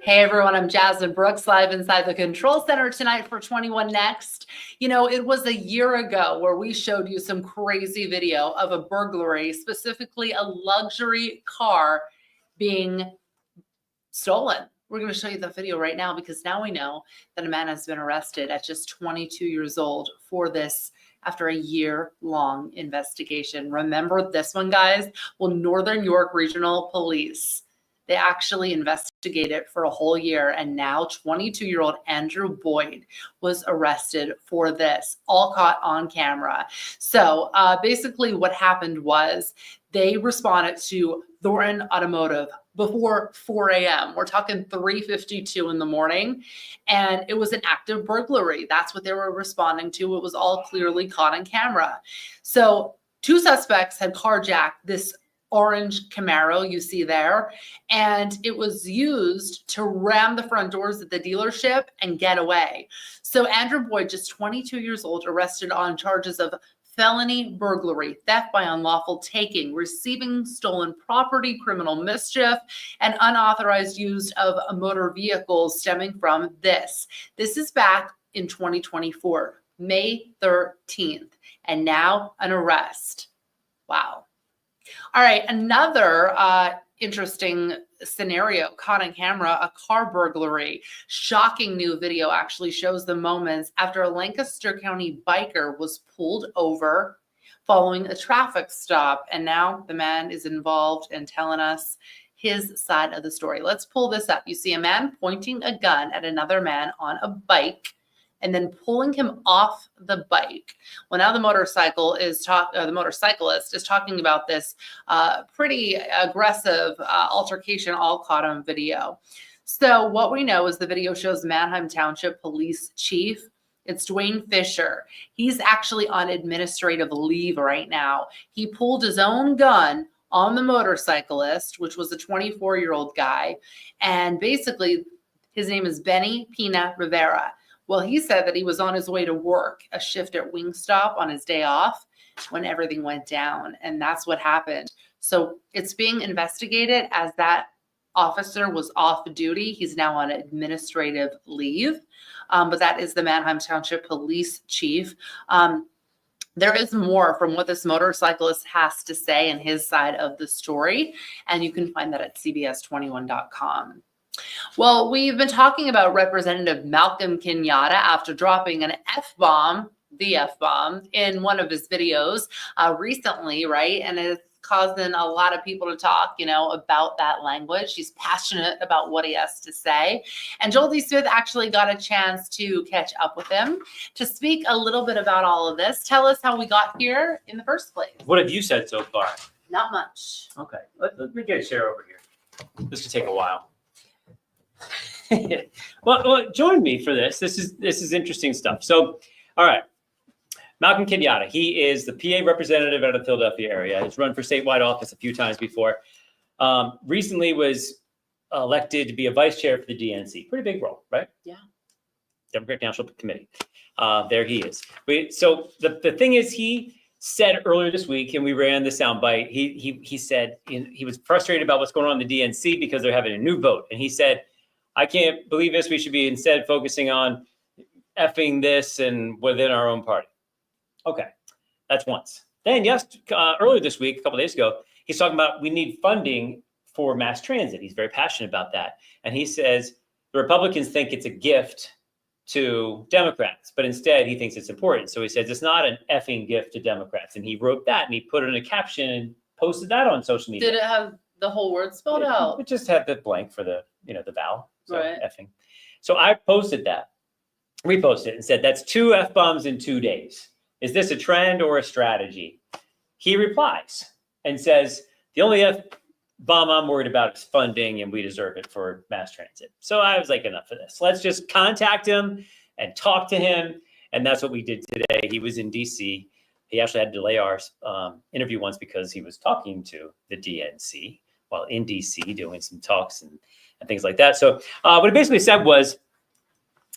Hey everyone, I'm Jasmine Brooks, live inside the control center tonight for 21 Next. You know, it was a year ago where we showed you some crazy video of a burglary, specifically a luxury car being stolen. We're going to show you the video right now because now we know that a man has been arrested at just 22 years old for this after a year-long investigation. Remember this one, guys? Well, Northern York Regional Police, they actually investigated for a whole year, and now 22-year-old Andrew Boyd was arrested for this, all caught on camera. So basically what happened was they responded to Thornton Automotive before 4 a.m. We're talking 3:52 in the morning, and it was an active burglary. That's what they were responding to. It was all clearly caught on camera. So two suspects had carjacked this orange Camaro you see there, and it was used to ram the front doors of the dealership and get away. So Andrew Boyd, just 22 years old, arrested on charges of felony burglary, theft by unlawful taking, receiving stolen property, criminal mischief, and unauthorized use of motor vehicles stemming from this. This is back in 2024, May 13th, and now an arrest. Wow. All right, another interesting scenario caught on camera, a car burglary. Shocking new video actually shows the moments after a Lancaster County biker was pulled over following a traffic stop. And now the man is involved and telling us his side of the story. Let's pull this up. You see a man pointing a gun at another man on a bike and then pulling him off the bike. Well, now the motorcyclist is talking about this pretty aggressive altercation, all caught on video. So what we know is the video shows Manheim Township Police Chief. It's Dwayne Fisher. He's actually on administrative leave right now. He pulled his own gun on the motorcyclist, which was a 24-year-old guy. And basically, his name is Benny Pina Rivera. Well, he said that he was on his way to work, a shift at Wingstop on his day off, when everything went down. And that's what happened. So it's being investigated as that officer was off duty. He's now on administrative leave. But that is the Manheim Township Police Chief. There is more from what this motorcyclist has to say in his side of the story. And you can find that at cbs21.com. Well, we've been talking about Representative Malcolm Kenyatta after dropping an F-bomb, the F-bomb, in one of his videos recently, right? And it's causing a lot of people to talk, about that language. He's passionate about what he has to say. And Joel D. Smith actually got a chance to catch up with him to speak a little bit about all of this. Tell us how we got here in the first place. What have you said so far? Not much. Okay, let me get a chair over here. This could take a while. well, join me for this. This is interesting stuff. So, all right, Malcolm Kenyatta. He is the PA representative out of the Philadelphia area. He's run for statewide office a few times before. Recently was elected to be a vice chair for the DNC. Pretty big role, right? Yeah. Democratic National Committee. There he is. So the thing is, he said earlier this week, and we ran the soundbite. He said he was frustrated about what's going on in the DNC because they're having a new vote, and he said, I can't believe this. We should be instead focusing on effing this and within our own party. Okay, that's once. Then earlier this week, a couple of days ago, he's talking about we need funding for mass transit. He's very passionate about that. And he says the Republicans think it's a gift to Democrats, but instead he thinks it's important. So he says it's not an effing gift to Democrats. And he wrote that and he put it in a caption and posted that on social media. Did it have the whole word spelled out? It just had the blank for the vowel. So right. Effing. So I posted that, reposted it and said, that's 2 F-bombs in 2 days. Is this a trend or a strategy? He replies and says, the only F-bomb I'm worried about is funding and we deserve it for mass transit. So I was like, enough of this. Let's just contact him and talk to him. And that's what we did today. He was in DC. He actually had to delay our interview once because he was talking to the DNC while in DC doing some talks and things like that. So what he basically said was,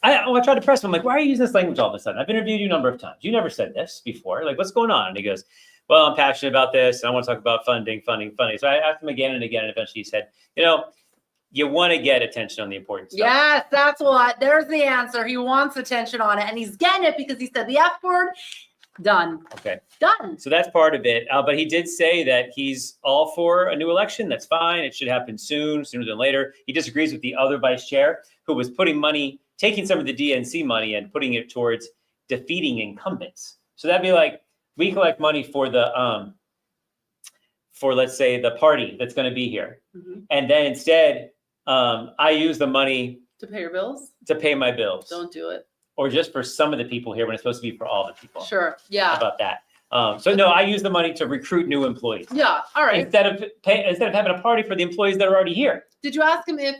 I tried to press him. I'm like, why are you using this language all of a sudden? I've interviewed you a number of times. You never said this before. Like, what's going on? And he goes, well, I'm passionate about this. And I want to talk about funding. So I asked him again and again. And eventually he said, you want to get attention on the important stuff. Yes, that's what. There's the answer. He wants attention on it, and he's getting it because he said the F word. Done. Okay. Done. So that's part of it. But he did say that he's all for a new election. That's fine. It should happen soon, sooner than later. He disagrees with the other vice chair who was putting money, taking some of the DNC money and putting it towards defeating incumbents. So that'd be like, we collect money for the, for let's say the party that's going to be here. Mm-hmm. And then instead, I use the money To pay your bills? to pay my bills. Don't do it. Or just for some of the people here when it's supposed to be for all the people. Sure. How Yeah. about that? So no, I use the money to recruit new employees. Yeah. All right. Instead of having a party for the employees that are already here. Did you ask him if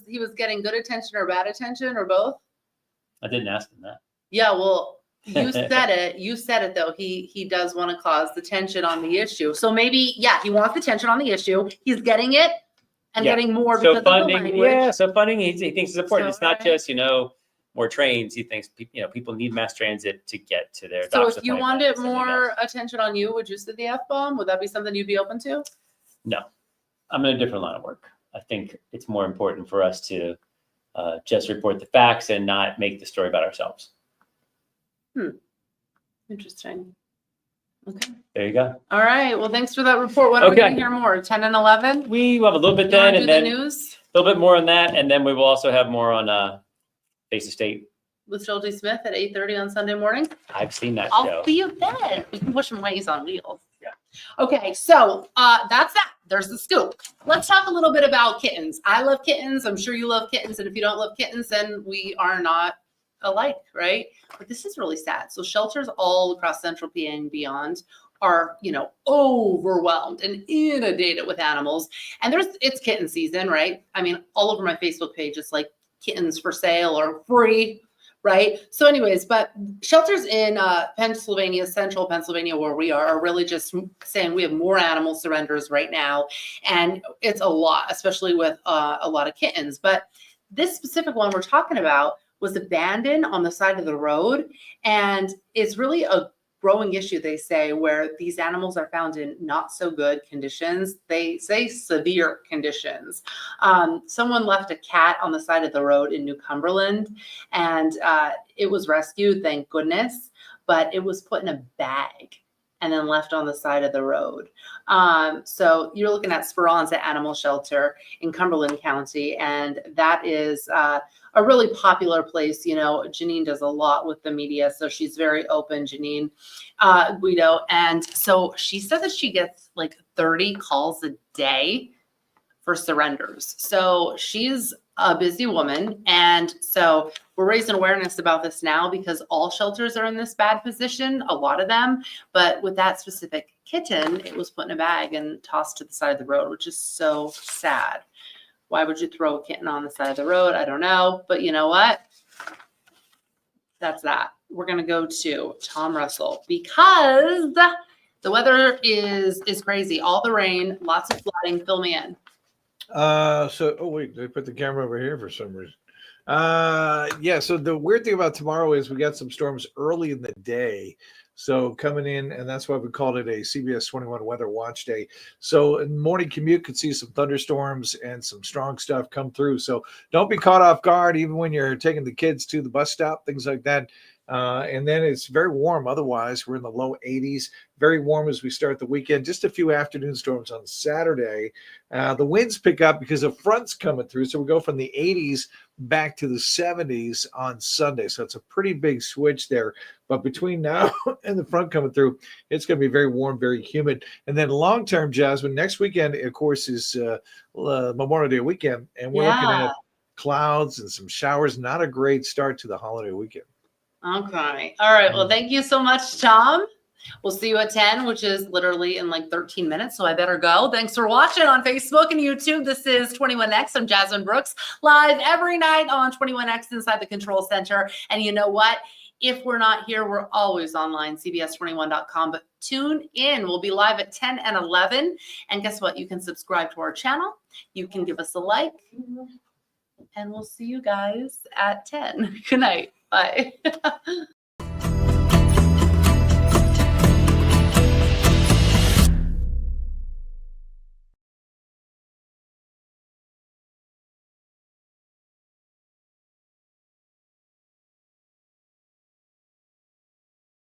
he was getting good attention or bad attention or both? I didn't ask him that. Yeah. Well, you said it. You said it though. He does want to cause the tension on the issue. So maybe, yeah, he wants the tension on the issue. He's getting it and Yeah. getting more So because of the funding, language. yeah. So funding, he thinks is important. So, It's not alright. just more trains. He thinks people need mass transit to get to their. So doctor's if you appointments wanted and everything more else. attention on you, would you say the F-bomb? Would that be something you'd be open to? No, I'm in a different line of work. I think it's more important for us to just report the facts and not make the story about ourselves. Interesting. Okay. There you go. All right. Well, thanks for that report. What are we Okay. going to hear more? 10 and 11? We will have a little bit You wanna then, do and the then news a little bit more on that, and then we will also have more on Face of State. with Joel G. Smith at 8:30 on Sunday morning? I've seen that I'll show. see you then. We can push some ways on wheels. Yeah. Okay, so that's that. There's the scoop. Let's talk a little bit about kittens. I love kittens. I'm sure you love kittens. And if you don't love kittens, then we are not alike, right? But this is really sad. So shelters all across Central PA and beyond are, overwhelmed and inundated with animals. And it's kitten season, right? I mean, all over my Facebook page, it's like kittens for sale or free. Right. So anyways, but shelters in Pennsylvania, central Pennsylvania, where we are really just saying we have more animal surrenders right now. And it's a lot, especially with a lot of kittens. But this specific one we're talking about was abandoned on the side of the road. And it's really a growing issue, they say, where these animals are found in not so good conditions. They say severe conditions. Someone left a cat on the side of the road in New Cumberland, and it was rescued, thank goodness, but it was put in a bag and then left on the side of the road. So you're looking at Speranza Animal Shelter in Cumberland County, and that is a really popular place. Janine does a lot with the media, so she's very open, Janine Guido. And so she said that she gets like 30 calls a day for surrenders. So she's a busy woman. And so we're raising awareness about this now because all shelters are in this bad position, a lot of them. But with that specific kitten, it was put in a bag and tossed to the side of the road, which is so sad. Why would you throw a kitten on the side of the road? I don't know. But you know what? That's that. We're going to go to Tom Russell because the weather is crazy. All the rain, lots of flooding. Fill me in. Wait, they put the camera over here for some reason. So the weird thing about tomorrow is we got some storms early in the day. So coming in, and that's why we called it a CBS 21 Weather Watch Day. So in morning commute could see some thunderstorms and some strong stuff come through. So don't be caught off guard, even when you're taking the kids to the bus stop, things like that. And then it's very warm. Otherwise, we're in the low 80s. Very warm as we start the weekend. Just a few afternoon storms on Saturday. The winds pick up because of fronts coming through. So we go from the 80s back to the 70s on Sunday. So it's a pretty big switch there. But between now and the front coming through, it's going to be very warm, very humid. And then long-term, Jasmine, next weekend, of course, is Memorial Day weekend. And we're looking at clouds and some showers. Not a great start to the holiday weekend. Okay. All right. Well, thank you so much, Tom. We'll see you at 10, which is literally in like 13 minutes. So I better go. Thanks for watching on Facebook and YouTube. This is 21X. I'm Jasmine Brooks, live every night on 21X inside the Control Center. And you know what? If we're not here, we're always online, cbs21.com. But tune in. We'll be live at 10 and 11. And guess what? You can subscribe to our channel. You can give us a like. And we'll see you guys at 10. Good night. Bye.